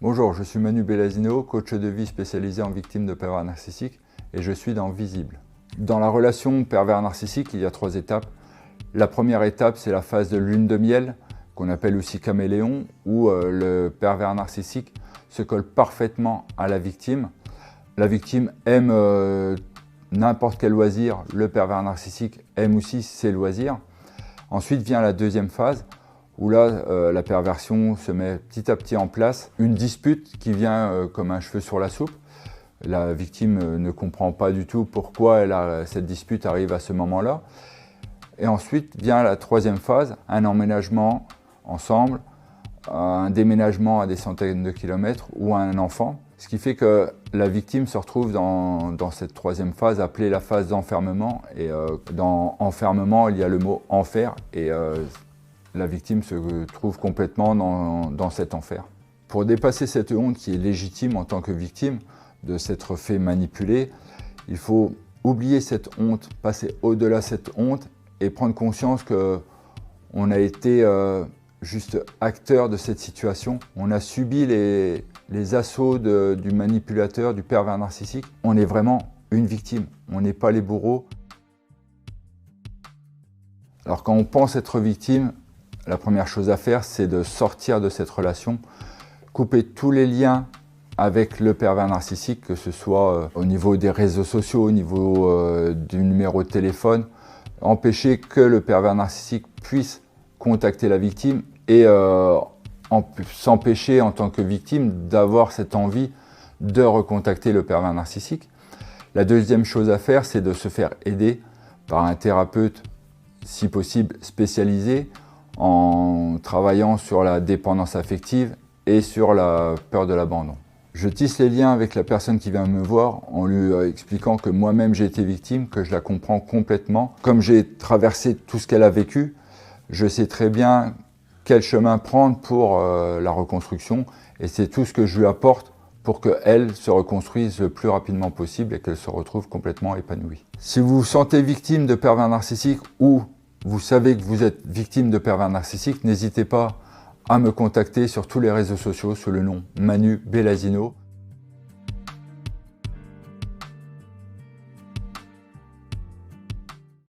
Bonjour, je suis Manu Bellasino, coach de vie spécialisé en victimes de pervers narcissiques et je suis dans Visible. Dans la relation pervers narcissique, il y a 3 étapes. La première étape, c'est la phase de lune de miel, qu'on appelle aussi caméléon, où le pervers narcissique se colle parfaitement à la victime. La victime aime n'importe quel loisir, le pervers narcissique aime aussi ses loisirs. Ensuite vient la deuxième phase, où là, la perversion se met petit à petit en place. Une dispute qui vient comme un cheveu sur la soupe. La victime ne comprend pas du tout pourquoi cette dispute arrive à ce moment-là. Et ensuite vient la troisième phase, un emménagement ensemble, un déménagement à des centaines de kilomètres ou un enfant. Ce qui fait que la victime se retrouve dans cette troisième phase appelée la phase d'enfermement. Et dans enfermement, il y a le mot enfer. Et la victime se trouve complètement dans cet enfer. Pour dépasser cette honte qui est légitime en tant que victime, de s'être fait manipuler, il faut oublier cette honte, passer au-delà de cette honte et prendre conscience qu'on a été juste acteur de cette situation. On a subi les assauts du manipulateur, du pervers narcissique. On est vraiment une victime, on n'est pas les bourreaux. Alors quand on pense être victime, la première chose à faire, c'est de sortir de cette relation, couper tous les liens avec le pervers narcissique, que ce soit au niveau des réseaux sociaux, au niveau du numéro de téléphone, empêcher que le pervers narcissique puisse contacter la victime et s'empêcher en tant que victime d'avoir cette envie de recontacter le pervers narcissique. La deuxième chose à faire, c'est de se faire aider par un thérapeute, si possible spécialisé, en travaillant sur la dépendance affective et sur la peur de l'abandon. Je tisse les liens avec la personne qui vient me voir en lui expliquant que moi-même j'ai été victime, que je la comprends complètement. Comme j'ai traversé tout ce qu'elle a vécu, je sais très bien quel chemin prendre pour la reconstruction et c'est tout ce que je lui apporte pour qu'elle se reconstruise le plus rapidement possible et qu'elle se retrouve complètement épanouie. Si vous vous sentez victime de pervers narcissique ou vous savez que vous êtes victime de pervers narcissique, n'hésitez pas à me contacter sur tous les réseaux sociaux sous le nom Manu Bellasino.